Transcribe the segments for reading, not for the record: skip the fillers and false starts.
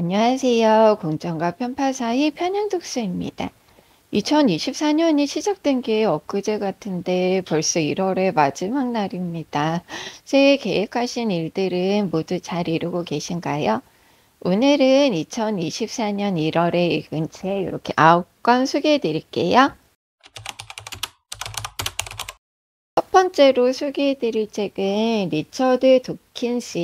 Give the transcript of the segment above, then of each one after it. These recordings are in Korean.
안녕하세요. 공정과 편파 사이 편향독서입니다. 2024년이 시작된 게 엊그제 같은데 벌써 1월의 마지막 날입니다. 새해 계획하신 일들은 모두 잘 이루고 계신가요? 오늘은 2024년 1월에 읽은 책 이렇게 9권 소개해 드릴게요. 첫 번째로 소개해 드릴 책은 리처드 도킨스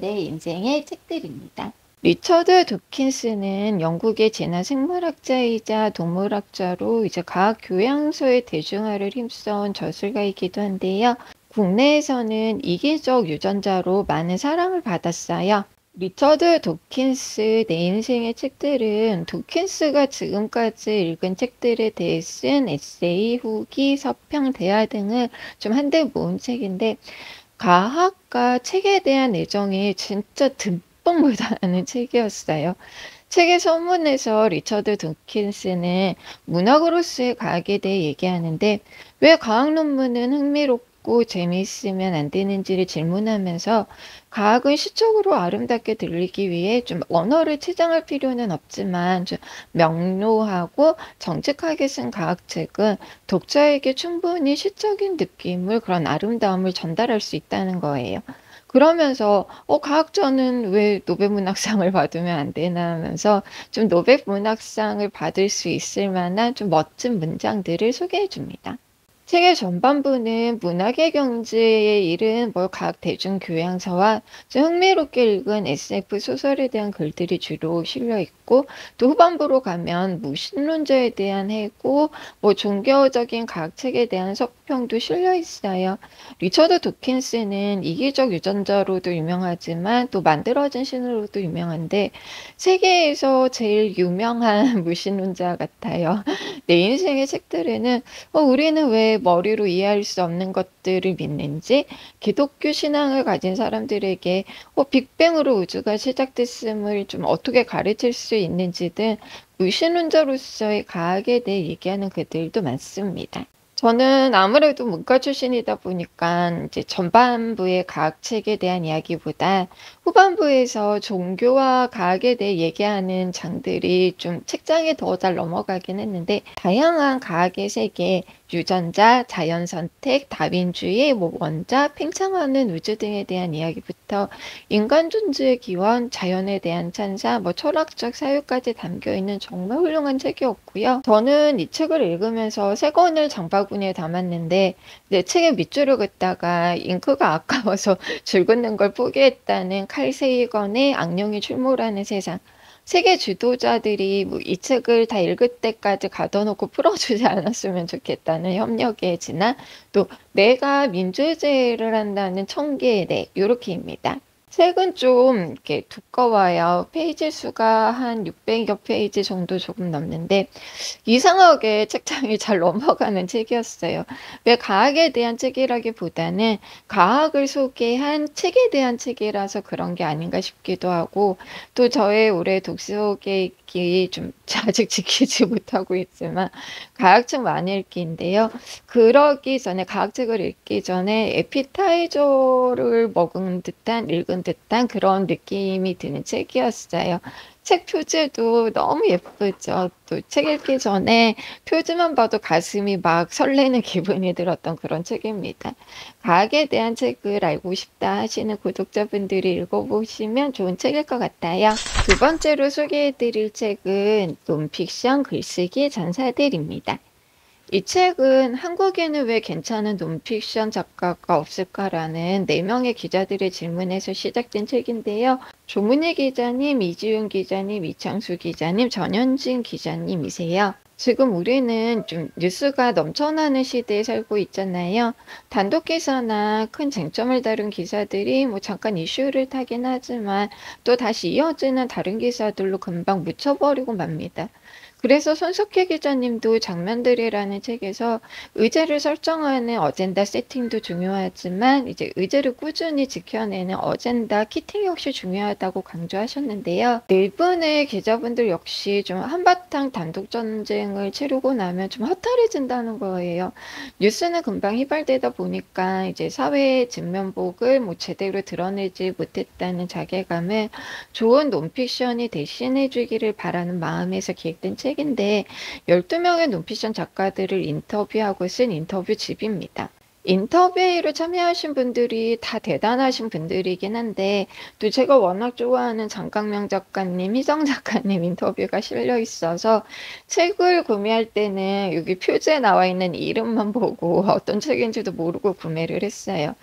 내 인생의 책들입니다. 리처드 도킨스는 영국의 진화 생물학자이자 동물학자로 이제 과학 교양서의 대중화를 힘써온 저술가이기도 한데요. 국내에서는 이기적 유전자로 많은 사랑을 받았어요. 리처드 도킨스 내 인생의 책들은 도킨스가 지금까지 읽은 책들에 대해 쓴 에세이, 후기, 서평, 대화 등을 좀 한데 모은 책인데 과학과 책에 대한 애정이 진짜 듬뿍 묻어나는 책이었어요. 책의 서문에서 리처드 도킨스는 문학으로서의 과학에 대해 얘기하는데 왜 과학 논문은 흥미롭고 재미있으면 안 되는지를 질문하면서 과학은 시적으로 아름답게 들리기 위해 좀 언어를 치장할 필요는 없지만 좀 명료하고 정직하게 쓴 과학책은 독자에게 충분히 시적인 느낌을 그런 아름다움을 전달할 수 있다는 거예요. 그러면서 과학자는 왜 노벨문학상을 받으면 안 되나 하면서 좀 노벨문학상을 받을 수 있을 만한 좀 멋진 문장들을 소개해 줍니다. 책의 전반부는 문학의 경지에 이른 과학 대중 교양서와 좀 흥미롭게 읽은 SF 소설에 대한 글들이 주로 실려 있고 또 후반부로 가면 무신론자에 대한 해고, 종교적인 과학책에 대한 서평도 실려 있어요. 리처드 도킨스는 이기적 유전자로도 유명하지만 또 만들어진 신으로도 유명한데 세계에서 제일 유명한 무신론자 같아요. 내 인생의 책들에는 우리는 왜 머리로 이해할 수 없는 것들을 믿는지, 기독교 신앙을 가진 사람들에게 빅뱅으로 우주가 시작됐음을 좀 어떻게 가르칠 수 있는지 등 무신론자로서의 과학에 대해 얘기하는 글들도 많습니다. 저는 아무래도 문과 출신이다 보니까 이제 전반부의 과학책에 대한 이야기보다 후반부에서 종교와 과학에 대해 얘기하는 장들이 좀 책장에 더 잘 넘어가긴 했는데 다양한 과학의 세계, 유전자, 자연선택, 다윈주의, 원자, 팽창하는 우주 등에 대한 이야기부터 인간 존재의 기원, 자연에 대한 찬사, 철학적 사유까지 담겨 있는 정말 훌륭한 책이었고요. 저는 이 책을 읽으면서 세 권을 장바구니에 담았는데 내 책의 밑줄을 긋다가 잉크가 아까워서 줄 긋는 걸 포기했다는 칼 세이건의 악령이 출몰하는 세상. 세계 지도자들이 이 책을 다 읽을 때까지 가둬놓고 풀어주지 않았으면 좋겠다는 협력의 진화, 또 내가 민주제를 한다는 청계의 내, 요렇게입니다. 책은 좀 이렇게 두꺼워요. 페이지 수가 한 600여 페이지 정도 조금 넘는데 이상하게 책장이 잘 넘어가는 책이었어요. 왜 과학에 대한 책이라기보다는 과학을 소개한 책에 대한 책이라서 그런 게 아닌가 싶기도 하고 또 저의 올해 독서 계획이 좀 아직 지키지 못하고 있지만 과학책 많이 읽기인데요. 그러기 전에 과학책을 읽기 전에 에피타이저를 먹은 듯한 읽은 듯한 그런 느낌이 드는 책이었어요. 책 표지도 너무 예쁘죠. 또 책 읽기 전에 표지만 봐도 가슴이 막 설레는 기분이 들었던 그런 책입니다. 과학에 대한 책을 알고 싶다 하시는 구독자분들이 읽어보시면 좋은 책일 것 같아요. 두 번째로 소개해드릴 책은 논픽션 글쓰기 전사들입니다. 이 책은 한국에는 왜 괜찮은 논픽션 작가가 없을까라는 4명의 기자들의 질문에서 시작된 책인데요. 조문희 기자님, 이지윤 기자님, 이창수 기자님, 전현진 기자님이세요. 지금 우리는 좀 뉴스가 넘쳐나는 시대에 살고 있잖아요. 단독 기사나 큰 쟁점을 다룬 기사들이 잠깐 이슈를 타긴 하지만 또 다시 이어지는 다른 기사들로 금방 묻혀버리고 맙니다. 그래서 손석희 기자님도 장면들이라는 책에서 의제를 설정하는 어젠다 세팅도 중요하지만 이제 의제를 꾸준히 지켜내는 어젠다 키팅 역시 중요하다고 강조하셨는데요. 네 분의 기자분들 역시 좀 한바탕 단독 전쟁을 치르고 나면 좀 허탈해진다는 거예요. 뉴스는 금방 휘발되다 보니까 이제 사회의 진면목을 뭐 제대로 드러내지 못했다는 자괴감을 좋은 논픽션이 대신해 주기를 바라는 마음에서 기획된 책인데 12명의 논픽션 작가들을 인터뷰하고 쓴 인터뷰집입니다. 인터뷰로 참여하신 분들이 다 대단하신 분들이긴 한데 또 제가 워낙 좋아하는 장강명 작가님, 희정 작가님 인터뷰가 실려 있어서 책을 구매할 때는 여기 표지에 나와 있는 이름만 보고 어떤 책인지도 모르고 구매를 했어요.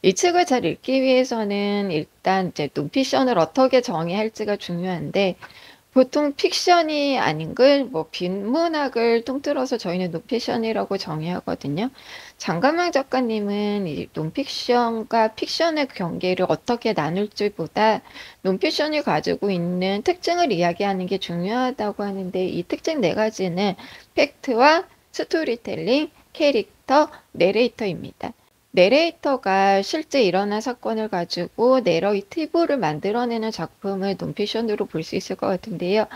이 책을 잘 읽기 위해서는 일단 이제 논픽션을 어떻게 정의할지가 중요한데 보통 픽션이 아닌 걸 뭐 빈문학을 통틀어서 저희는 논픽션이라고 정의하거든요. 장가명 작가님은 이 논픽션과 픽션의 경계를 어떻게 나눌지보다 논픽션이 가지고 있는 특징을 이야기하는 게 중요하다고 하는데 이 특징 네 가지는 팩트와 스토리텔링, 캐릭터, 내레이터입니다. 내레이터가 실제 일어난 사건을 가지고 내러티브를 만들어내는 작품을 논피션으로 볼 수 있을 것 같은데요.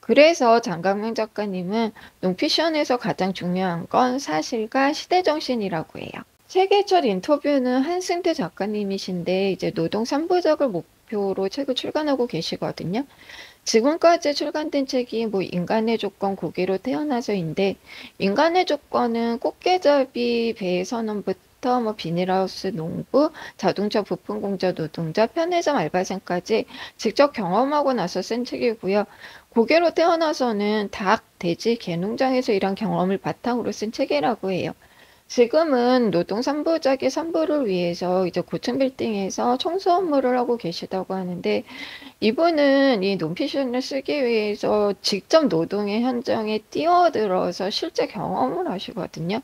그래서 장강명 작가님은 논피션에서 가장 중요한 건 사실과 시대정신이라고 해요. 책의 첫 인터뷰는 한승태 작가님이신데 이제 노동 3부작을 목표로 책을 출간하고 계시거든요. 지금까지 출간된 책이 뭐 인간의 조건 고기로 태어나서인데 인간의 조건은 꽃게잡이 배 선언부터 뭐 비닐하우스 농부, 자동차 부품 공자 노동자, 편의점 알바생까지 직접 경험하고 나서 쓴 책이고요. 고기로 태어나서는 닭, 돼지, 개농장에서 일한 경험을 바탕으로 쓴 책이라고 해요. 지금은 노동 3부작의 3부를 위해서 이제 고층 빌딩에서 청소 업무를 하고 계시다고 하는데 이분은 이 논피션을 쓰기 위해서 직접 노동의 현장에 뛰어들어서 실제 경험을 하시거든요.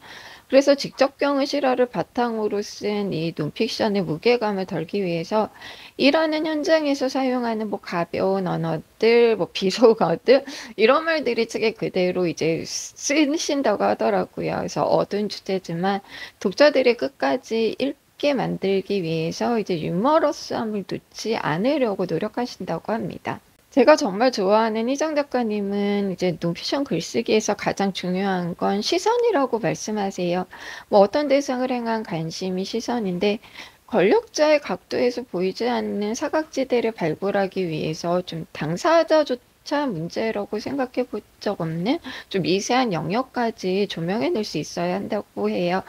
그래서 직접 겪은 실화를 바탕으로 쓴 이 논픽션의 무게감을 덜기 위해서 일하는 현장에서 사용하는 뭐 가벼운 언어들, 뭐 비속어들 이런 말들이 책에 그대로 이제 쓰신다고 하더라고요. 그래서 어두운 주제지만 독자들이 끝까지 읽게 만들기 위해서 이제 유머러스함을 놓지 않으려고 노력하신다고 합니다. 제가 정말 좋아하는 희정 작가님은 이제 논피션 글쓰기에서 가장 중요한 건 시선이라고 말씀하세요. 뭐 어떤 대상을 향한 관심이 시선인데 권력자의 각도에서 보이지 않는 사각지대를 발굴하기 위해서 좀 당사자조차 문제라고 생각해 본 적 없는 좀 미세한 영역까지 조명해낼 수 있어야 한다고 해요.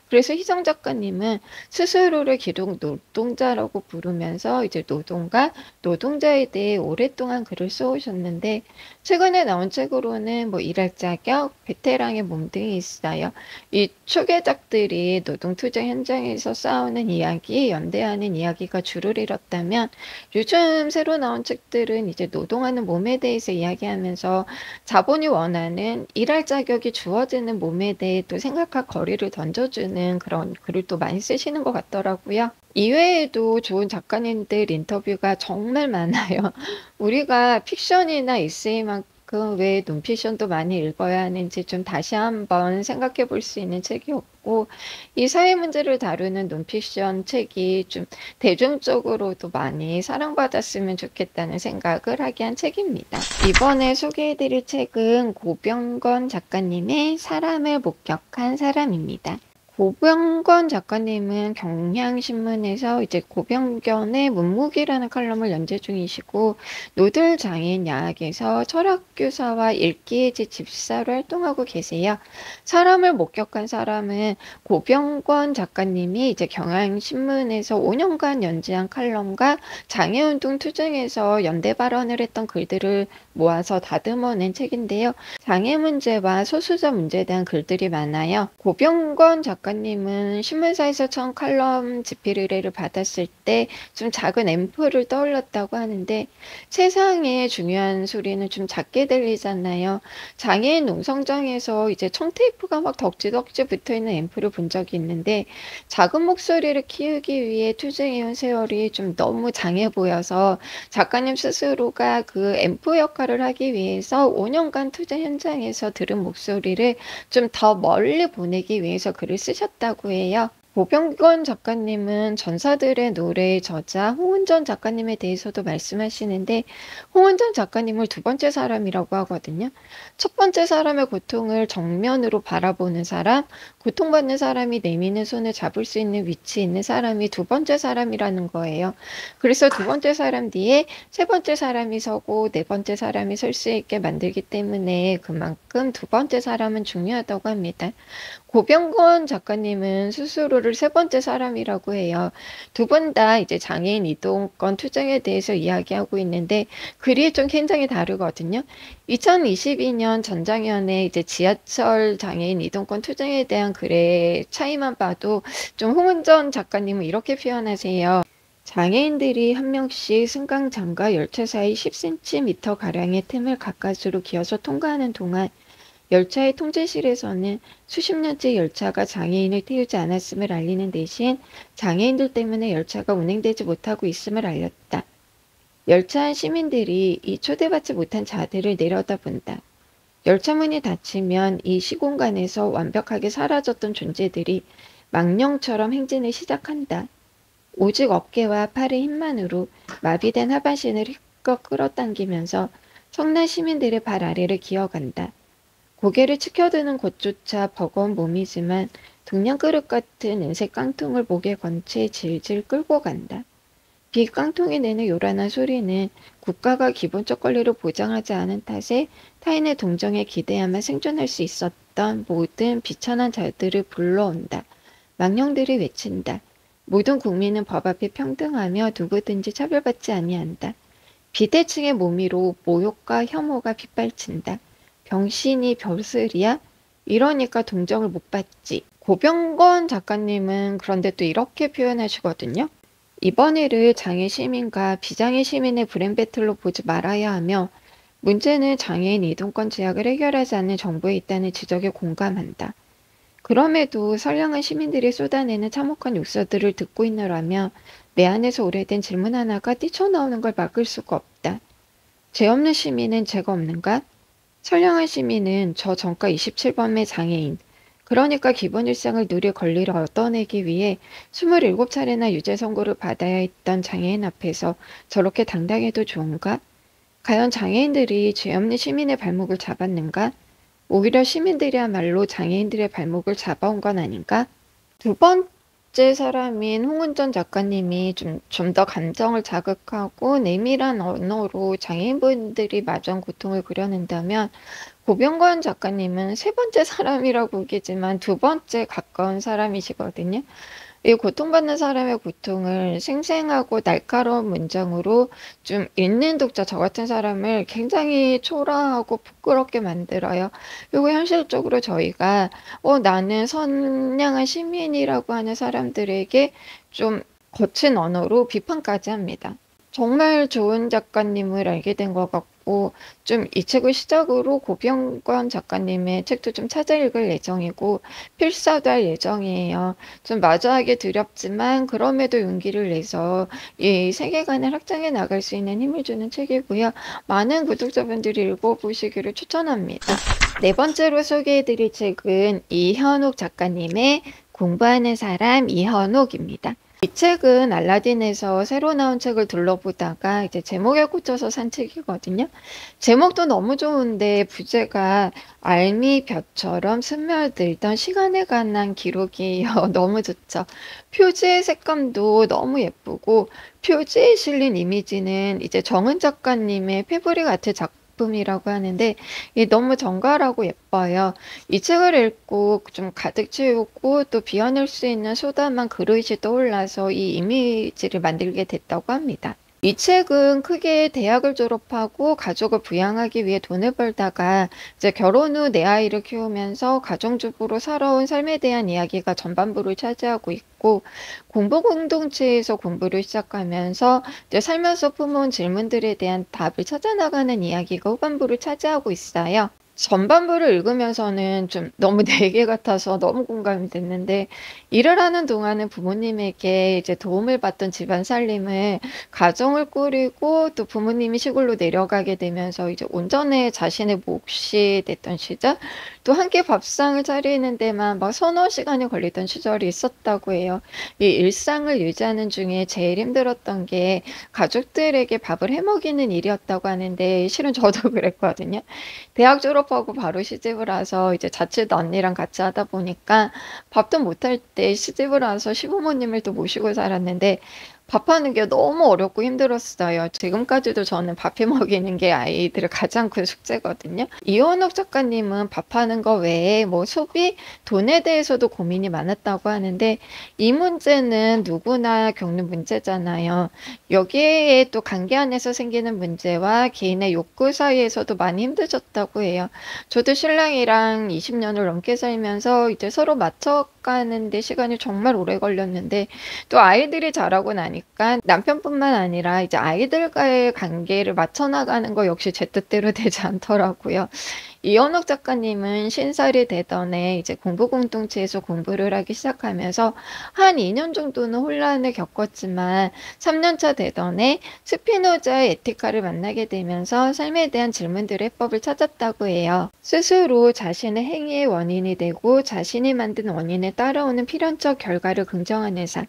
그래서 희정 작가님은 스스로를 기록 노동자라고 부르면서 이제 노동과 노동자에 대해 오랫동안 글을 써오셨는데 최근에 나온 책으로는 뭐 일할 자격, 베테랑의 몸 등이 있어요. 이 초계작들이 노동투쟁 현장에서 싸우는 이야기, 연대하는 이야기가 주를 이뤘다면 요즘 새로 나온 책들은 이제 노동하는 몸에 대해서 이야기하면서 자본이 원하는 일할 자격이 주어지는 몸에 대해 또 생각과 거리를 던져주는 그런 글을 또 많이 쓰시는 것 같더라고요. 이외에도 좋은 작가님들 인터뷰가 정말 많아요. 우리가 픽션이나 에세이만큼 왜 논픽션도 많이 읽어야 하는지 좀 다시 한번 생각해 볼 수 있는 책이었고, 이 사회 문제를 다루는 논픽션 책이 좀 대중적으로도 많이 사랑받았으면 좋겠다는 생각을 하게 한 책입니다. 이번에 소개해 드릴 책은 고병건 작가님의 사람을 목격한 사람입니다. 고병건 작가님은 경향신문에서 이제 고병견의 문무기라는 칼럼을 연재 중이시고 노들장애인 야학에서 철학교사와 읽기의 집 집사로 활동하고 계세요. 사람을 목격한 사람은 고병건 작가님이 이제 경향신문에서 5년간 연재한 칼럼과 장애운동 투쟁에서 연대 발언을 했던 글들을 모아서 다듬어낸 책인데요. 장애 문제와 소수자 문제에 대한 글들이 많아요. 고병건 작가님 작가님은 신문사에서 처음 칼럼 집필 의뢰를 받았을 때 좀 작은 앰프를 떠올렸다고 하는데 세상에 중요한 소리는 좀 작게 들리잖아요. 장애인 농성장에서 이제 청테이프가 막 덕지덕지 붙어 있는 앰프를 본 적이 있는데 작은 목소리를 키우기 위해 투쟁해온 세월이 좀 너무 장해 보여서 작가님 스스로가 그 앰프 역할을 하기 위해서 5년간 투쟁 현장에서 들은 목소리를 좀 더 멀리 보내기 위해서 글을 쓰셨다고 해요. 보병권 작가님은 전사들의 노래의 저자 홍은전 작가님에 대해서도 말씀하시는데 홍은전 작가님을 두 번째 사람이라고 하거든요. 첫 번째 사람의 고통을 정면으로 바라보는 사람, 고통받는 사람이 내미는 손을 잡을 수 있는 위치에 있는 사람이 두 번째 사람이라는 거예요. 그래서 두 번째 사람 뒤에 세 번째 사람이 서고 네 번째 사람이 설 수 있게 만들기 때문에 그만큼 두 번째 사람은 중요하다고 합니다. 고병건 작가님은 스스로를 세 번째 사람이라고 해요. 두 분 다 이제 장애인 이동권 투쟁에 대해서 이야기하고 있는데 글이 좀 굉장히 다르거든요. 2022년 전장현의 이제 지하철 장애인 이동권 투쟁에 대한 글의 차이만 봐도 좀 홍은전 작가님은 이렇게 표현하세요. 장애인들이 한 명씩 승강장과 열차 사이 10cm 가량의 틈을 가까스로 기어서 통과하는 동안 열차의 통제실에서는 수십 년째 열차가 장애인을 태우지 않았음을 알리는 대신 장애인들 때문에 열차가 운행되지 못하고 있음을 알렸다. 열차 안 시민들이 이 초대받지 못한 자들을 내려다본다. 열차 문이 닫히면 이 시공간에서 완벽하게 사라졌던 존재들이 망령처럼 행진을 시작한다. 오직 어깨와 팔의 힘만으로 마비된 하반신을 힘껏 끌어당기면서 성난 시민들의 발 아래를 기어간다. 고개를 치켜드는 곳조차 버거운 몸이지만 동양그릇 같은 은색 깡통을 목에 건 채 질질 끌고 간다. 빗깡통이 내는 요란한 소리는 국가가 기본적 권리를 보장하지 않은 탓에 타인의 동정에 기대야만 생존할 수 있었던 모든 비천한 자들을 불러온다. 망령들이 외친다. 모든 국민은 법 앞에 평등하며 누구든지 차별받지 아니한다. 비대칭의 몸 위로 모욕과 혐오가 빗발친다. 병신이 벼슬이야? 이러니까 동정을 못 받지. 고병건 작가님은 그런데 또 이렇게 표현하시거든요. 이번 일을 장애 시민과 비장애 시민의 브랜 배틀로 보지 말아야 하며 문제는 장애인 이동권 제약을 해결하지 않는 정부에 있다는 지적에 공감한다. 그럼에도 선량한 시민들이 쏟아내는 참혹한 욕설들을 듣고 있노라며 내 안에서 오래된 질문 하나가 뛰쳐나오는 걸 막을 수가 없다. 죄 없는 시민은 죄가 없는가? 선량한 시민은 저 정가 27번의 장애인, 그러니까 기본 일상을 누릴 권리를 얻어내기 위해 27차례나 유죄 선고를 받아야 했던 장애인 앞에서 저렇게 당당해도 좋은가? 과연 장애인들이 죄 없는 시민의 발목을 잡았는가? 오히려 시민들이야말로 장애인들의 발목을 잡아온 건 아닌가? 두 번째 사람인 홍은전 작가님이 좀 더 감정을 자극하고 내밀한 언어로 장애인분들이 마주한 고통을 그려낸다면 고병건 작가님은 세 번째 사람이라고 우기지만 두 번째 가까운 사람이시거든요. 이 고통받는 사람의 고통을 생생하고 날카로운 문장으로 좀 읽는 독자 저 같은 사람을 굉장히 초라하고 부끄럽게 만들어요. 그리고 현실적으로 저희가 나는 선량한 시민이라고 하는 사람들에게 좀 거친 언어로 비판까지 합니다. 정말 좋은 작가님을 알게 된 것 같고 좀 이 책을 시작으로 고병권 작가님의 책도 좀 찾아 읽을 예정이고 필사도 할 예정이에요. 좀 마주하기 두렵지만 그럼에도 용기를 내서 이 세계관을 확장해 나갈 수 있는 힘을 주는 책이고요. 많은 구독자분들이 읽어보시기를 추천합니다. 네 번째로 소개해드릴 책은 이현옥 작가님의 공부하는 사람 이현옥입니다. 이 책은 알라딘에서 새로 나온 책을 둘러보다가 이제 제목에 꽂혀서 산 책이거든요. 제목도 너무 좋은데 부제가 알미벼처럼 스며들던 시간에 관한 기록이에요. 너무 좋죠. 표지의 색감도 너무 예쁘고 표지에 실린 이미지는 이제 정은 작가님의 페브리 아트 작품이라고 하는데 이게 너무 정갈하고 예뻐요. 이 책을 읽고 좀 가득 채우고 또 비워낼 수 있는 소담한 그릇이 떠올라서 이 이미지를 만들게 됐다고 합니다. 이 책은 크게 대학을 졸업하고 가족을 부양하기 위해 돈을 벌다가 이제 결혼 후 내 아이를 키우면서 가정주부로 살아온 삶에 대한 이야기가 전반부를 차지하고 있고, 공부 공동체에서 공부를 시작하면서 이제 살면서 품어온 질문들에 대한 답을 찾아나가는 이야기가 후반부를 차지하고 있어요. 전반부를 읽으면서는 좀 너무 내 얘기 같아서 너무 공감이 됐는데, 일을 하는 동안은 부모님에게 이제 도움을 받던 집안 살림을 가정을 꾸리고 또 부모님이 시골로 내려가게 되면서 이제 온전히 자신의 몫이 됐던 시절, 또 함께 밥상을 차리는 데만 막 서너 시간이 걸리던 시절이 있었다고 해요. 이 일상을 유지하는 중에 제일 힘들었던 게 가족들에게 밥을 해 먹이는 일이었다고 하는데, 실은 저도 그랬거든요. 대학 졸업하고 바로 시집을 와서 이제 자취도 언니랑 같이 하다 보니까 밥도 못할 때 시집을 와서 시부모님을 또 모시고 살았는데, 밥하는 게 너무 어렵고 힘들었어요. 지금까지도 저는 밥해 먹이는 게 아이들의 가장 큰 숙제거든요. 이원옥 작가님은 밥하는 거 외에 뭐 소비, 돈에 대해서도 고민이 많았다고 하는데, 이 문제는 누구나 겪는 문제잖아요. 여기에 또 관계 안에서 생기는 문제와 개인의 욕구 사이에서도 많이 힘드셨다고 해요. 저도 신랑이랑 20년을 넘게 살면서 이제 서로 맞춰가는데 시간이 정말 오래 걸렸는데, 또 아이들이 자라고 나니까 남편뿐만 아니라 이제 아이들과의 관계를 맞춰나가는 거 역시 제 뜻대로 되지 않더라고요. 이현옥 작가님은 신살이 되던 해 이제 공부 공동체에서 공부를 하기 시작하면서 한 2년 정도는 혼란을 겪었지만, 3년차 되던 해 스피노자의 에티카를 만나게 되면서 삶에 대한 질문들의 해법을 찾았다고 해요. 스스로 자신의 행위의 원인이 되고 자신이 만든 원인에 따라오는 필연적 결과를 긍정하는 삶.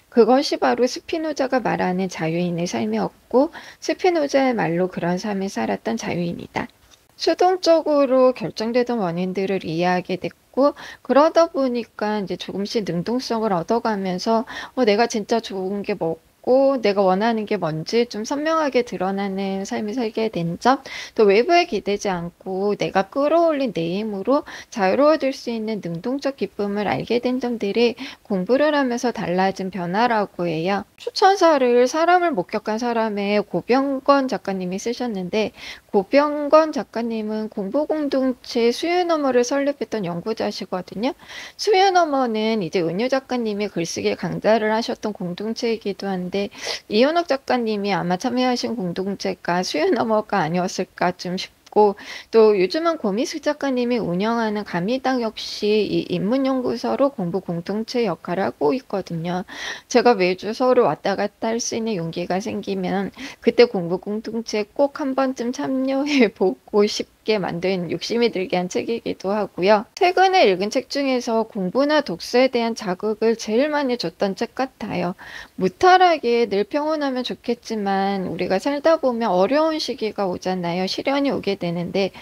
그것이 바로 스피노자가 말하는 자유인의 삶이었고, 스피노자의 말로 그런 삶을 살았던 자유인이다. 수동적으로 결정되던 원인들을 이해하게 됐고, 그러다 보니까 이제 조금씩 능동성을 얻어가면서 내가 진짜 좋은 게 뭐고 내가 원하는 게 뭔지 좀 선명하게 드러나는 삶을 살게 된 점, 또 외부에 기대지 않고 내가 끌어올린 내 힘으로 자유로워질 수 있는 능동적 기쁨을 알게 된 점들이 공부를 하면서 달라진 변화라고 해요. 추천사를 사람을 목격한 사람의 고병건 작가님이 쓰셨는데, 고병건 작가님은 공부공동체 수유너머를 설립했던 연구자시거든요. 수유너머는 이제 은유 작가님이 글쓰기 강좌를 하셨던 공동체이기도 한데, 이현옥 작가님이 아마 참여하신 공동체가 수유너머가 아니었을까 좀 싶고, 또 요즘은 고미숙 작가님이 운영하는 가미당 역시 이 인문연구소로 공부 공동체 역할을 하고 있거든요. 제가 매주 서울 왔다 갔다 할 수 있는 용기가 생기면 그때 공부 공동체에 꼭 한 번쯤 참여해 보고 싶게 만든 욕심이 들게 한 책이기도 하고요. 최근에 읽은 책 중에서 공부나 독서에 대한 자극을 제일 많이 줬던 책 같아요. 무탈하게 늘 평온하면 좋겠지만 우리가 살다 보면 어려운 시기가 오잖아요. 시련이 오게 되는데,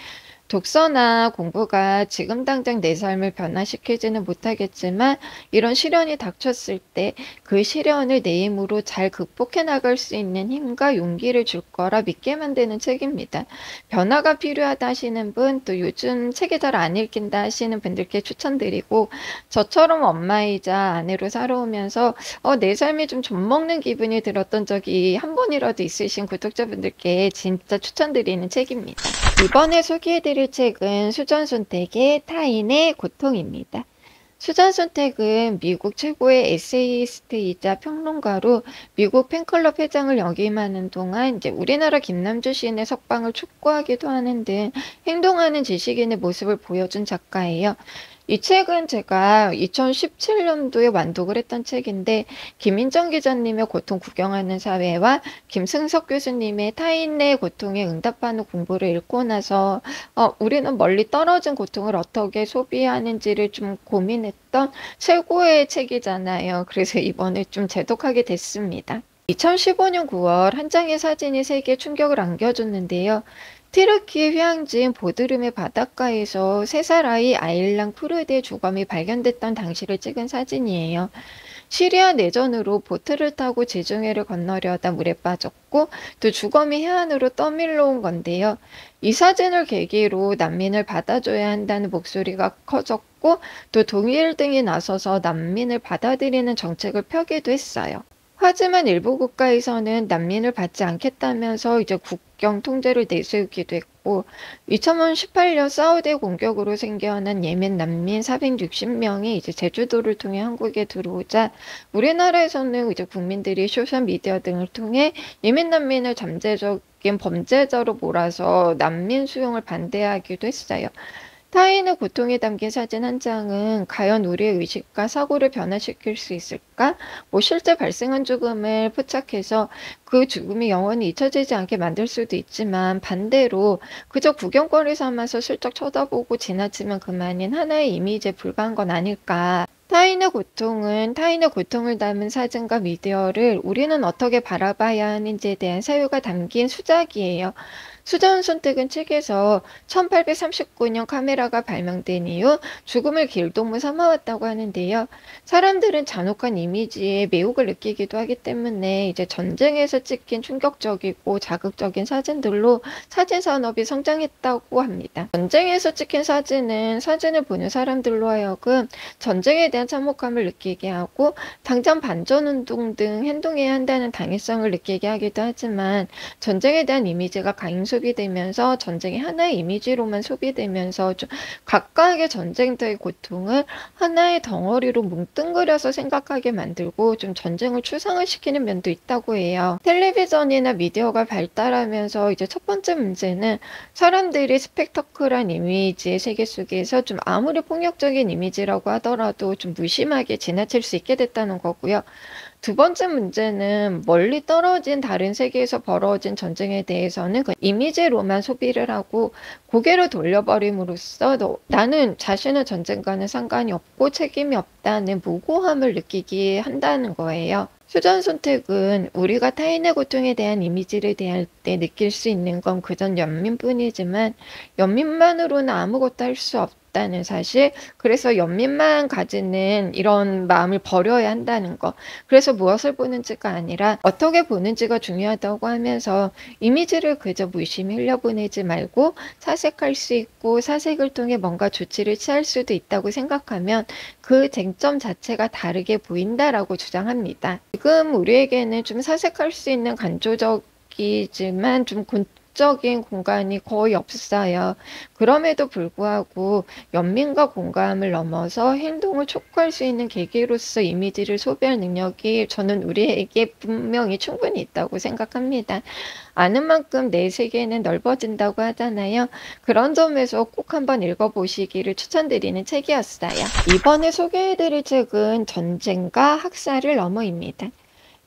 독서나 공부가 지금 당장 내 삶을 변화시키지는 못하겠지만, 이런 시련이 닥쳤을 때 그 시련을 내 힘으로 잘 극복해 나갈 수 있는 힘과 용기를 줄 거라 믿게 만드는 책입니다. 변화가 필요하다 하시는 분, 또 요즘 책이 잘 안 읽힌다 하시는 분들께 추천드리고, 저처럼 엄마이자 아내로 살아오면서 내 삶이 좀 좀먹는 기분이 들었던 적이 한 번이라도 있으신 구독자분들께 진짜 추천드리는 책입니다. 이번에 소개해드릴 책은 수전 손택의 타인의 고통입니다. 수전 손택은 미국 최고의 에세이스트이자 평론가로 미국 팬클럽 회장을 역임하는 동안 이제 우리나라 김남주 시인의 석방을 촉구하기도 하는 등 행동하는 지식인의 모습을 보여준 작가예요. 이 책은 제가 2017년도에 완독을 했던 책인데, 김인정 기자님의 고통 구경하는 사회와 김승석 교수님의 타인의 고통에 응답하는 공부를 읽고 나서 우리는 멀리 떨어진 고통을 어떻게 소비하는지를 좀 고민했던 최고의 책이잖아요. 그래서 이번에 좀 재독하게 됐습니다. 2015년 9월 한 장의 사진이 세계에 충격을 안겨줬는데요. 티르키 휴양지인 보드름의 바닷가에서 3살 아이 아일랑 프루드의 주검이 발견됐던 당시를 찍은 사진이에요. 시리아 내전으로 보트를 타고 지중해를 건너려다 물에 빠졌고, 또 주검이 해안으로 떠밀러 온 건데요. 이 사진을 계기로 난민을 받아줘야 한다는 목소리가 커졌고, 또 동일 등이 나서서 난민을 받아들이는 정책을 펴기도 했어요. 하지만 일부 국가에서는 난민을 받지 않겠다면서 이제 국경 통제를 내세우기도 했고, 2018년 사우디 공격으로 생겨난 예멘 난민 460명이 이제 제주도를 통해 한국에 들어오자 우리나라에서는 이제 국민들이 소셜 미디어 등을 통해 예멘 난민을 잠재적인 범죄자로 몰아서 난민 수용을 반대하기도 했어요. 타인의 고통이 담긴 사진 한 장은 과연 우리의 의식과 사고를 변화시킬 수 있을까? 실제 발생한 죽음을 포착해서 그 죽음이 영원히 잊혀지지 않게 만들 수도 있지만 반대로 그저 구경거리 삼아서 슬쩍 쳐다보고 지나치면 그만인 하나의 이미지에 불과한 건 아닐까? 타인의 고통을 담은 사진과 미디어를 우리는 어떻게 바라봐야 하는지에 대한 사유가 담긴 수작이에요. 수전 손택은 책에서 1839년 카메라가 발명된 이후 죽음을 길동무 삼아왔다고 하는데요. 사람들은 잔혹한 이미지에 매혹을 느끼기도 하기 때문에 이제 전쟁에서 찍힌 충격적이고 자극적인 사진들로 사진 산업이 성장했다고 합니다. 전쟁에서 찍힌 사진은 사진을 보는 사람들로 하여금 전쟁에 대한 참혹함을 느끼게 하고 당장 반전운동 등 행동해야 한다는 당위성을 느끼게 하기도 하지만 전쟁에 대한 이미지가 과잉 소비되면서 전쟁이 하나의 이미지로만 소비되면서 좀 각각의 전쟁터의 고통을 하나의 덩어리로 뭉뚱그려서 생각하게 만들고 좀 전쟁을 추상화시키는 면도 있다고 해요. 텔레비전이나 미디어가 발달하면서 이제 첫 번째 문제는 사람들이 스펙터클한 이미지의 세계 속에서 좀 아무리 폭력적인 이미지라고 하더라도 좀 무심하게 지나칠 수 있게 됐다는 거고요. 두 번째 문제는 멀리 떨어진 다른 세계에서 벌어진 전쟁에 대해서는 그 이미지로만 소비를 하고 고개를 돌려버림으로써 나는 자신의 전쟁과는 상관이 없고 책임이 없다는 무고함을 느끼게 한다는 거예요. 수전 선택은 우리가 타인의 고통에 대한 이미지를 대할 때 느낄 수 있는 건 그저 연민뿐이지만 연민만으로는 아무것도 할 수 없다는 사실, 그래서 연민만 가지는 이런 마음을 버려야 한다는 거. 그래서 무엇을 보는지가 아니라 어떻게 보는지가 중요하다고 하면서 이미지를 그저 무심히 흘려보내지 말고 사색할 수 있고 사색을 통해 뭔가 조치를 취할 수도 있다고 생각하면 그 쟁점 자체가 다르게 보인다라고 주장합니다. 지금 우리에게는 좀 사색할 수 있는 간접적이지만 좀 적인 공간이 거의 없어요. 그럼에도 불구하고 연민과 공감을 넘어서 행동을 촉구할 수 있는 계기로서 이미지를 소비할 능력이 저는 우리에게 분명히 충분히 있다고 생각합니다. 아는 만큼 내 세계는 넓어진다고 하잖아요. 그런 점에서 꼭 한번 읽어보시기를 추천드리는 책이었어요. 이번에 소개해드릴 책은 전쟁과 학살을 넘어입니다.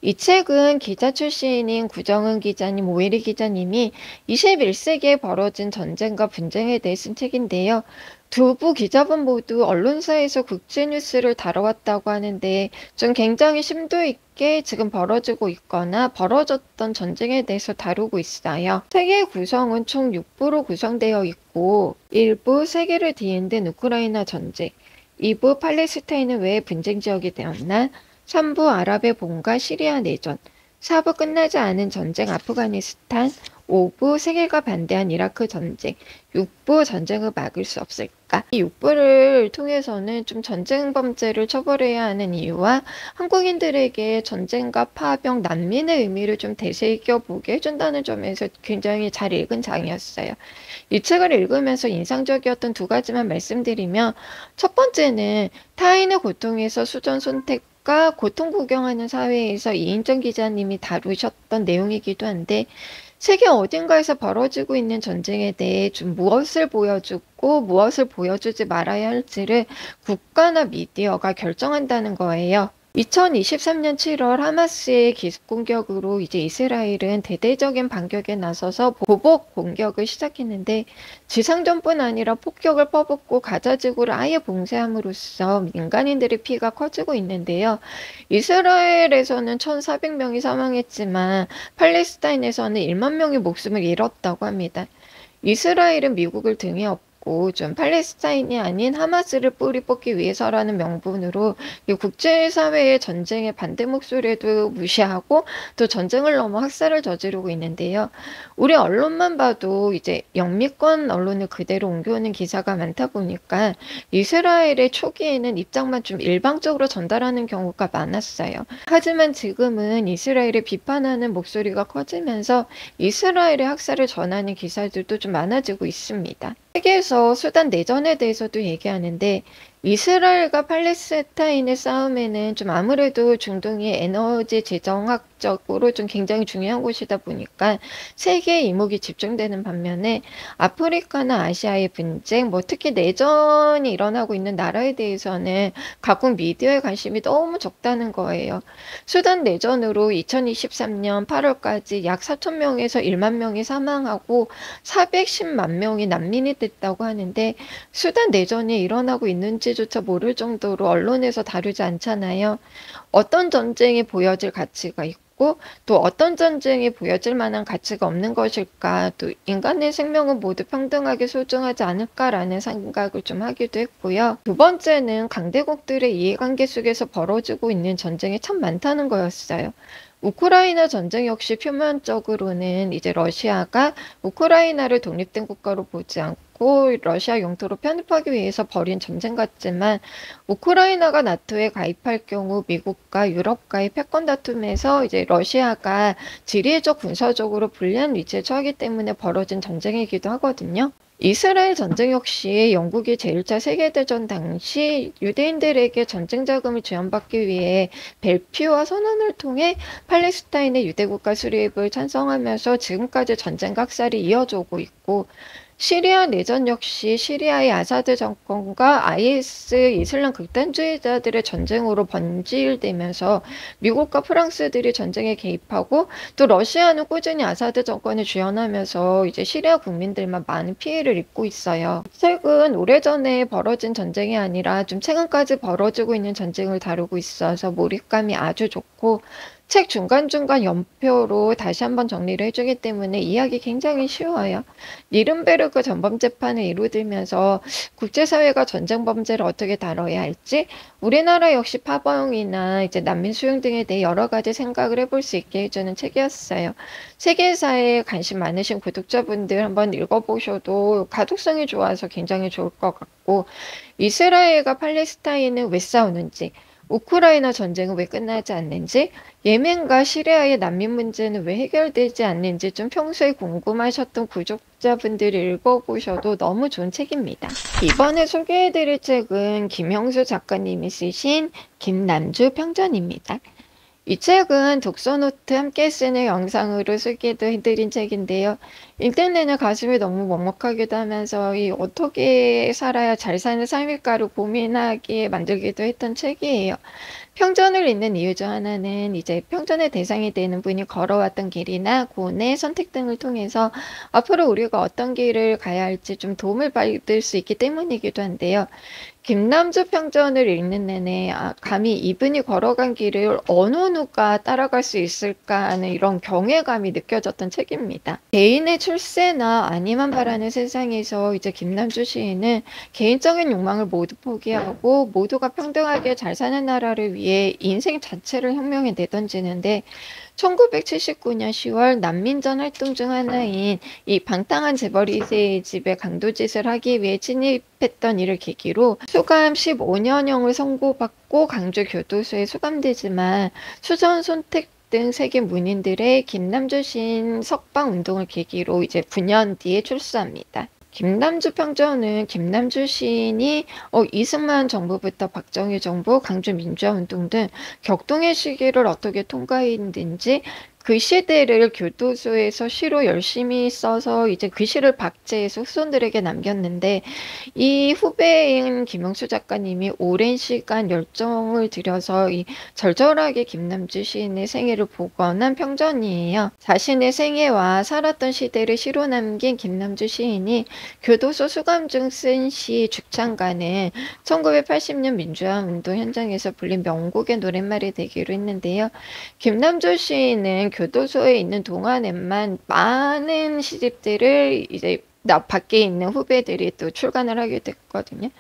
이 책은 기자 출신인 구정은 기자님, 오혜리 기자님이 21세기에 벌어진 전쟁과 분쟁에 대해 쓴 책인데요. 두 기자분 모두 언론사에서 국제뉴스를 다뤄왔다고 하는데 좀 굉장히 심도 있게 지금 벌어지고 있거나 벌어졌던 전쟁에 대해서 다루고 있어요. 책의 구성은 총 6부로 구성되어 있고 1부 세계를 뒤흔든 우크라이나 전쟁, 2부 팔레스타인은 왜 분쟁 지역이 되었나, 3부 아랍의 봄과 시리아 내전, 4부 끝나지 않은 전쟁 아프가니스탄, 5부 세계가 반대한 이라크 전쟁, 6부 전쟁을 막을 수 없을까? 이 6부를 통해서는 좀 전쟁 범죄를 처벌해야 하는 이유와 한국인들에게 전쟁과 파병, 난민의 의미를 좀 되새겨보게 해준다는 점에서 굉장히 잘 읽은 장이었어요. 이 책을 읽으면서 인상적이었던 두 가지만 말씀드리면, 첫 번째는 타인의 고통에서 수전 선택 고통 구경하는 사회에서 이인정 기자님이 다루셨던 내용이기도 한데, 세계 어딘가에서 벌어지고 있는 전쟁에 대해 좀 무엇을 보여주고 무엇을 보여주지 말아야 할지를 국가나 미디어가 결정한다는 거예요. 2023년 7월 하마스의 기습 공격으로 이제 이스라엘은 대대적인 반격에 나서서 보복 공격을 시작했는데, 지상전뿐 아니라 폭격을 퍼붓고 가자 지구를 아예 봉쇄함으로써 민간인들의 피해가 커지고 있는데요. 이스라엘에서는 1,400명이 사망했지만 팔레스타인에서는 1만 명이 목숨을 잃었다고 합니다. 이스라엘은 미국을 등에 업고 있고 좀 팔레스타인이 아닌 하마스를 뿌리 뽑기 위해서라는 명분으로 이 국제사회의 전쟁의 반대 목소리도 무시하고 또 전쟁을 넘어 학살을 저지르고 있는데요. 우리 언론만 봐도 이제 영미권 언론을 그대로 옮겨오는 기사가 많다 보니까 이스라엘의 초기에는 입장만 좀 일방적으로 전달하는 경우가 많았어요. 하지만 지금은 이스라엘을 비판하는 목소리가 커지면서 이스라엘의 학살을 전하는 기사들도 좀 많아지고 있습니다. 세계에서 수단 내전에 대해서도 얘기하는데 이스라엘과 팔레스타인의 싸움에는 좀 아무래도 중동이 에너지 재정학적으로 좀 굉장히 중요한 곳이다 보니까 세계의 이목이 집중되는 반면에 아프리카나 아시아의 분쟁, 뭐 특히 내전이 일어나고 있는 나라에 대해서는 각국 미디어의 관심이 너무 적다는 거예요. 수단 내전으로 2023년 8월까지 약 4천 명에서 1만 명이 사망하고 410만 명이 난민이 됐다고 하는데 수단 내전이 일어나고 있는지조차 모를 정도로 언론에서 다루지 않잖아요. 어떤 전쟁이 보여질 가치가 있고 또 어떤 전쟁이 보여질 만한 가치가 없는 것일까? 또 인간의 생명은 모두 평등하게 소중하지 않을까라는 생각을 좀 하기도 했고요. 두 번째는 강대국들의 이해관계 속에서 벌어지고 있는 전쟁이 참 많다는 거였어요. 우크라이나 전쟁 역시 표면적으로는 이제 러시아가 우크라이나를 독립된 국가로 보지 않고 러시아 영토로 편입하기 위해서 벌인 전쟁 같지만 우크라이나가 나토에 가입할 경우 미국과 유럽과의 패권 다툼에서 이제 러시아가 지리적 군사적으로 불리한 위치에 처하기 때문에 벌어진 전쟁이기도 하거든요. 이스라엘 전쟁 역시 영국이 제1차 세계대전 당시 유대인들에게 전쟁 자금을 지원받기 위해 벨피오와 선언을 통해 팔레스타인의 유대국가 수립을 찬성하면서 지금까지 전쟁과 학살이 이어져 오고 있고 시리아 내전 역시 시리아의 아사드 정권과 IS 이슬람 극단주의자들의 전쟁으로 번질되면서 미국과 프랑스들이 전쟁에 개입하고 또 러시아는 꾸준히 아사드 정권을 지원하면서 이제 시리아 국민들만 많은 피해를 입고 있어요. 최근 오래전에 벌어진 전쟁이 아니라 좀 최근까지 벌어지고 있는 전쟁을 다루고 있어서 몰입감이 아주 좋고 책 중간중간 연표로 다시 한번 정리를 해주기 때문에 이해하기 굉장히 쉬워요. 니른베르크 전범재판을 이루들면서 국제사회가 전쟁 범죄를 어떻게 다뤄야 할지 우리나라 역시 파병이나 이제 난민 수용 등에 대해 여러 가지 생각을 해볼 수 있게 해주는 책이었어요. 세계사에 관심 많으신 구독자분들 한번 읽어보셔도 가독성이 좋아서 굉장히 좋을 것 같고 이스라엘과 팔레스타인은 왜 싸우는지 우크라이나 전쟁은 왜 끝나지 않는지, 예멘과 시리아의 난민 문제는 왜 해결되지 않는지 좀 평소에 궁금하셨던 구독자분들이 읽어보셔도 너무 좋은 책입니다. 이번에 소개해드릴 책은 김형수 작가님이 쓰신 김남주 평전입니다. 이 책은 독서노트 함께 쓰는 영상으로 소개도 해드린 책인데요. 읽는 내내 가슴이 너무 먹먹하기도 하면서 이 어떻게 살아야 잘 사는 삶일까를 고민하게 만들기도 했던 책이에요. 평전을 읽는 이유 중 하나는 이제 평전의 대상이 되는 분이 걸어왔던 길이나 고뇌, 선택 등을 통해서 앞으로 우리가 어떤 길을 가야 할지 좀 도움을 받을 수 있기 때문이기도 한데요. 김남주 평전을 읽는 내내 감히 이분이 걸어간 길을 어느 누가 따라갈 수 있을까 하는 이런 경외감이 느껴졌던 책입니다. 개인의 출세나 안위만 바라는 세상에서 이제 김남주 시인은 개인적인 욕망을 모두 포기하고 모두가 평등하게 잘 사는 나라를 위해 인생 자체를 혁명에 내던지는데 1979년 10월 난민전 활동 중 하나인 이 방탕한 재벌 2세의 집에 강도짓을 하기 위해 침입했던 이를 계기로 수감 15년형을 선고받고 강주 교도소에 수감되지만 수전 손택 등 세계 문인들의 김남주 시인 석방 운동을 계기로 이제 9년 뒤에 출소합니다. 김남주 평전은 김남주 시인이 이승만 정부부터 박정희 정부, 강주 민주화운동 등 격동의 시기를 어떻게 통과했는지 그 시대를 교도소에서 시로 열심히 써서 이제 그 시를 박제해서 후손들에게 남겼는데 이 후배인 김영수 작가님이 오랜 시간 열정을 들여서 이 절절하게 김남주 시인의 생애를 복원한 평전이에요. 자신의 생애와 살았던 시대를 시로 남긴 김남주 시인이 교도소 수감 중 쓴 시 죽창가는 1980년 민주화운동 현장에서 불린 명곡의 노랫말이 되기로 했는데요. 김남주 시인은 교도소에 있는 동안에만 많은 시집들을 이제 나 밖에 있는 후배들이 또 출간을 하게 됐거든요.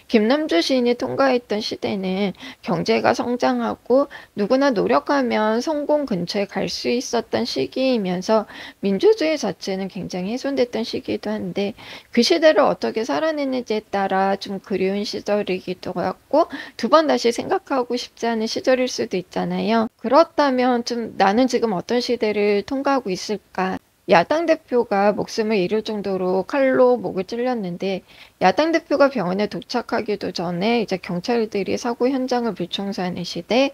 김남주 시인이 통과했던 시대는 경제가 성장하고 누구나 노력하면 성공 근처에 갈 수 있었던 시기이면서 민주주의 자체는 굉장히 훼손됐던 시기이기도 한데 그 시대를 어떻게 살아냈는지에 따라 좀 그리운 시절이기도 하고 두 번 다시 생각하고 싶지 않은 시절일 수도 있잖아요. 그렇다면 좀 나는 지금 어떤 시대를 통과하고 있을까? 야당 대표가 목숨을 잃을 정도로 칼로 목을 찔렸는데 야당 대표가 병원에 도착하기도 전에 이제 경찰들이 사고 현장을 불청소하는 시대,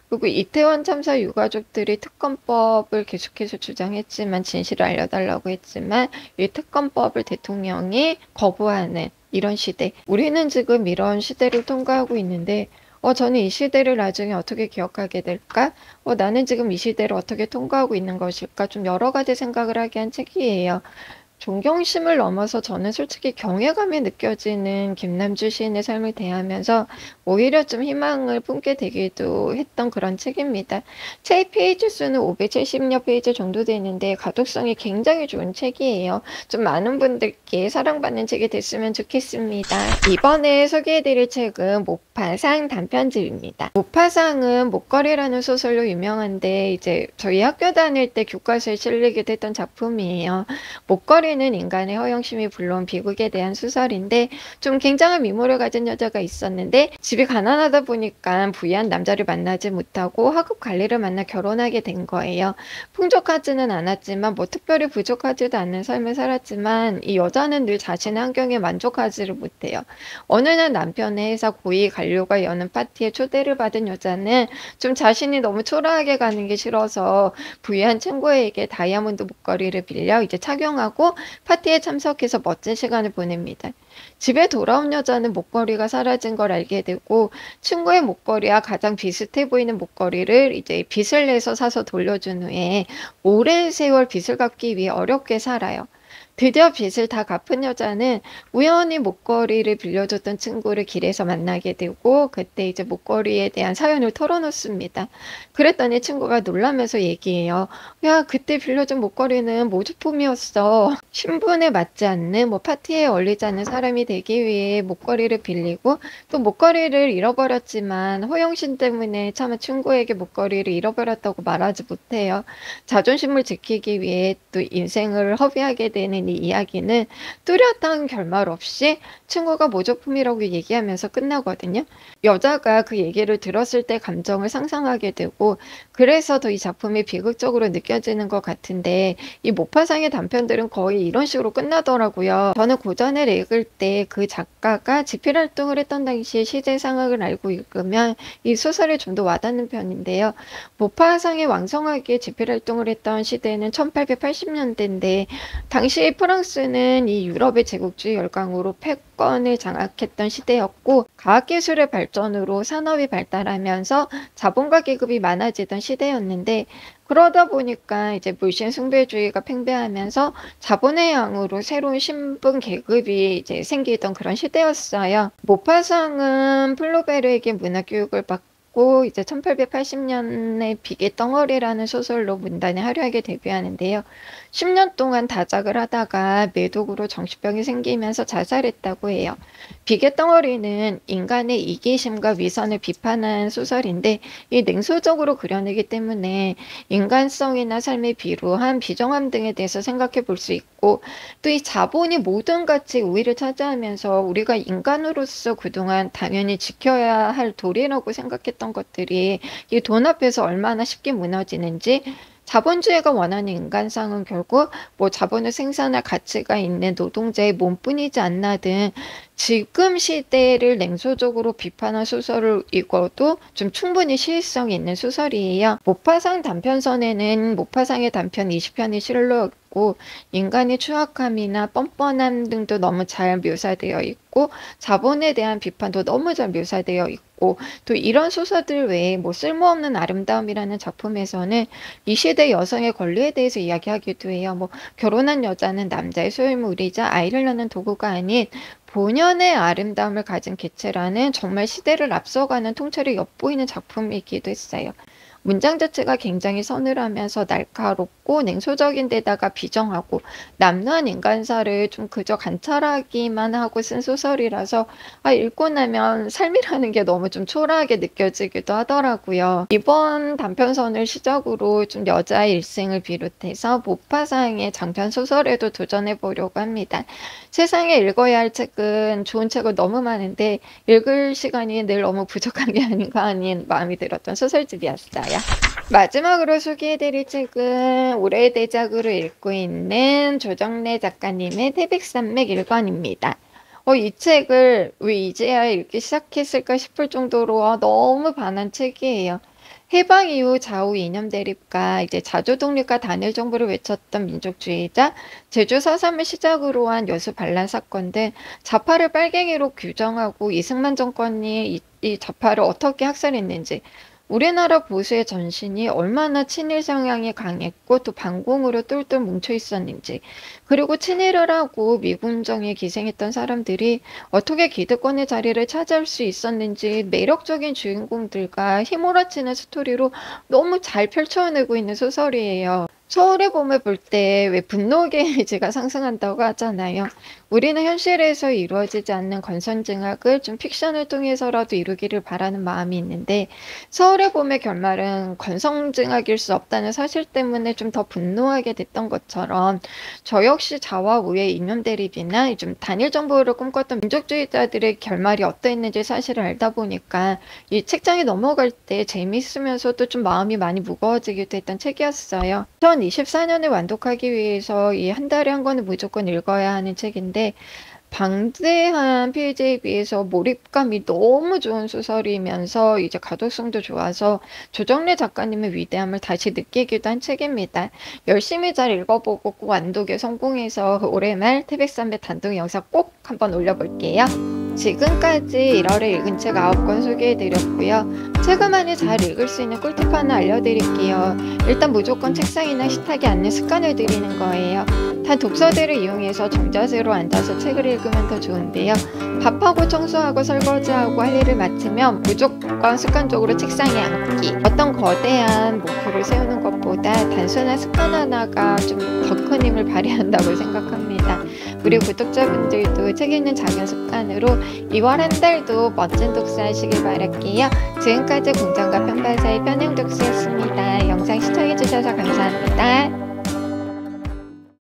그리고 이태원 참사 유가족들이 특검법을 계속해서 주장했지만 진실을 알려달라고 했지만 이 특검법을 대통령이 거부하는 이런 시대. 우리는 지금 이런 시대를 통과하고 있는데 저는 이 시대를 나중에 어떻게 기억하게 될까? 나는 지금 이 시대를 어떻게 통과하고 있는 것일까? 좀 여러 가지 생각을 하게 한 책이에요. 존경심을 넘어서 저는 솔직히 경외감이 느껴지는 김남주 시인의 삶을 대하면서 오히려 좀 희망을 품게 되기도 했던 그런 책입니다. 책 페이지 수는 570여 페이지 정도 되는데 가독성이 굉장히 좋은 책이에요. 좀 많은 분들께 사랑받는 책이 됐으면 좋겠습니다. 이번에 소개해드릴 책은 모파상 단편집입니다. 모파상은 목걸이라는 소설로 유명한데 이제 저희 학교 다닐 때 교과서에 실리기도 했던 작품이에요. 목걸이는 인간의 허영심이 불러온 비극에 대한 소설인데 좀 굉장한 미모를 가진 여자가 있었는데 집이 가난하다 보니까 부유한 남자를 만나지 못하고 하급 관리를 만나 결혼하게 된 거예요. 풍족하지는 않았지만 뭐 특별히 부족하지도 않는 삶을 살았지만 이 여자는 늘 자신의 환경에 만족하지를 못해요. 어느 날 남편의 회사 고위 관료가 여는 파티에 초대를 받은 여자는 좀 자신이 너무 초라하게 가는 게 싫어서 부유한 친구에게 다이아몬드 목걸이를 빌려 이제 착용하고 파티에 참석해서 멋진 시간을 보냅니다. 집에 돌아온 여자는 목걸이가 사라진 걸 알게 되고 친구의 목걸이와 가장 비슷해 보이는 목걸이를 이제 빚을 내서 사서 돌려준 후에 오랜 세월 빚을 갚기 위해 어렵게 살아요. 드디어 빚을 다 갚은 여자는 우연히 목걸이를 빌려줬던 친구를 길에서 만나게 되고 그때 이제 목걸이에 대한 사연을 털어놓습니다. 그랬더니 친구가 놀라면서 얘기해요. 야, 그때 빌려준 목걸이는 모조품이었어. 신분에 맞지 않는 뭐 파티에 어울리지 않는 사람이 되기 위해 목걸이를 빌리고 또 목걸이를 잃어버렸지만 허영심 때문에 차마 친구에게 목걸이를 잃어버렸다고 말하지 못해요. 자존심을 지키기 위해 또 인생을 허비하게 되는 이 이야기는 뚜렷한 결말 없이 친구가 모조품이라고 얘기하면서 끝나거든요. 여자가 그 얘기를 들었을 때 감정을 상상하게 되고 그래서 더 이 작품이 비극적으로 느껴지는 것 같은데 이 모파상의 단편들은 거의 이런 식으로 끝나더라고요. 저는 고전을 읽을 때 그 작가가 집필 활동을 했던 당시 시대 상황을 알고 읽으면 이 소설이 좀 더 와닿는 편인데요. 모파상이 왕성하게 집필 활동을 했던 시대는 1880년대인데 당시 프랑스는 이 유럽의 제국주의 열강으로 패권을 장악했던 시대였고 과학기술의 발전으로 산업이 발달하면서 자본가 계급이 많아지던 시대였는데 그러다 보니까 이제 물신 숭배주의가 팽배하면서 자본의 양으로 새로운 신분 계급이 이제 생기던 그런 시대였어요. 모파상은 플로베르에게 문화 교육을 받고 이제 1880년에 비계 덩어리라는 소설로 문단에 화려하게 데뷔하는데요. 10년 동안 다작을 하다가 매독으로 정신병이 생기면서 자살했다고 해요. 비계 덩어리는 인간의 이기심과 위선을 비판한 소설인데 이 냉소적으로 그려내기 때문에 인간성이나 삶의 비루함, 비정함 등에 대해서 생각해 볼 수 있고 또 이 자본이 모든 가치 우위를 차지하면서 우리가 인간으로서 그동안 당연히 지켜야 할 도리라고 생각했던 것들이 이 돈 앞에서 얼마나 쉽게 무너지는지 자본주의가 원하는 인간상은 결국 뭐 자본을 생산할 가치가 있는 노동자의 몸뿐이지 않나 등 지금 시대를 냉소적으로 비판한 소설을 읽어도 좀 충분히 시의성이 있는 소설이에요. 모파상 단편선에는 모파상의 단편 20편이 실려 있고 인간의 추악함이나 뻔뻔함 등도 너무 잘 묘사되어 있고 자본에 대한 비판도 너무 잘 묘사되어 있고 또 이런 소설들 외에 뭐 쓸모없는 아름다움이라는 작품에서는 이 시대 여성의 권리에 대해서 이야기하기도 해요. 뭐 결혼한 여자는 남자의 소유물이자 아이를 낳는 도구가 아닌 본연의 아름다움을 가진 개체라는 정말 시대를 앞서가는 통찰이 엿보이는 작품이기도 했어요. 문장 자체가 굉장히 서늘하면서 날카롭고 없고 냉소적인 데다가 비정하고 남루한 인간사를 좀 그저 관찰하기만 하고 쓴 소설이라서 읽고 나면 삶이라는 게 너무 좀 초라하게 느껴지기도 하더라고요. 이번 단편선을 시작으로 좀 여자의 일생을 비롯해서 모파상의 장편 소설에도 도전해 보려고 합니다. 세상에 읽어야 할 책은 좋은 책은 너무 많은데 읽을 시간이 늘 너무 부족한 게 아닌가 하는 마음이 들었던 소설집이었어요. 마지막으로 소개해드릴 책은 올해의 대작으로 읽고 있는 조정래 작가님의 태백산맥 1권입니다. 이 책을 왜 이제야 읽기 시작했을까 싶을 정도로 너무 반한 책이에요. 해방 이후 좌우 이념 대립과 이제 자주 독립과 단일 정부를 외쳤던 민족주의자, 제주 4.3을 시작으로 한 여수 반란 사건 등 좌파를 빨갱이로 규정하고 이승만 정권이 이 좌파를 어떻게 학살했는지, 우리나라 보수의 전신이 얼마나 친일 성향이 강했고 또 반공으로 똘똘 뭉쳐 있었는지, 그리고 친일을 하고 미군정에 기생했던 사람들이 어떻게 기득권의 자리를 차지할 수 있었는지 매력적인 주인공들과 휘몰아치는 스토리로 너무 잘 펼쳐내고 있는 소설이에요. 서울의 봄을 볼 때 왜 분노 게이지가 상승한다고 하잖아요. 우리는 현실에서 이루어지지 않는 건선징악을 좀 픽션을 통해서라도 이루기를 바라는 마음이 있는데, 서울의 봄의 결말은 건성징악일 수 없다는 사실 때문에 좀 더 분노하게 됐던 것처럼, 저 역시 좌와 우의 이념 대립이나 좀 단일 정부를 꿈꿨던 민족주의자들의 결말이 어떠했는지 사실을 알다 보니까 이 책장에 넘어갈 때 재미있으면서도 좀 마음이 많이 무거워지기도 했던 책이었어요. 2024년에 완독하기 위해서 이 한 달에 한 권은 무조건 읽어야 하는 책인데, 방대한 페이지에 비해서 몰입감이 너무 좋은 소설이면서 이제 가독성도 좋아서 조정래 작가님의 위대함을 다시 느끼기도 한 책입니다. 열심히 잘 읽어보고 꼭 완독에 성공해서 올해 말 태백산맥 단독 영상 꼭 한번 올려볼게요. 지금까지 1월에 읽은 책 9권 소개해드렸고요. 책을 많이 잘 읽을 수 있는 꿀팁 하나 알려드릴게요. 일단 무조건 책상이나 식탁에 앉는 습관을 들이는 거예요. 단 독서대를 이용해서 정자세로 앉아서 책을 읽으면 더 좋은데요. 밥하고 청소하고 설거지하고 할 일을 마치면 무조건 습관적으로 책상에 앉기. 어떤 거대한 목표를 세우는 것보다 단순한 습관 하나가 좀 더 큰 힘을 발휘한다고 생각합니다. 우리 구독자분들도 책 읽는 작은 습관으로 2월 한 달도 멋진 독서하시길 바랄게요. 지금까지 공정과 편파 사이 편향독서였습니다. 영상 시청해주셔서 감사합니다.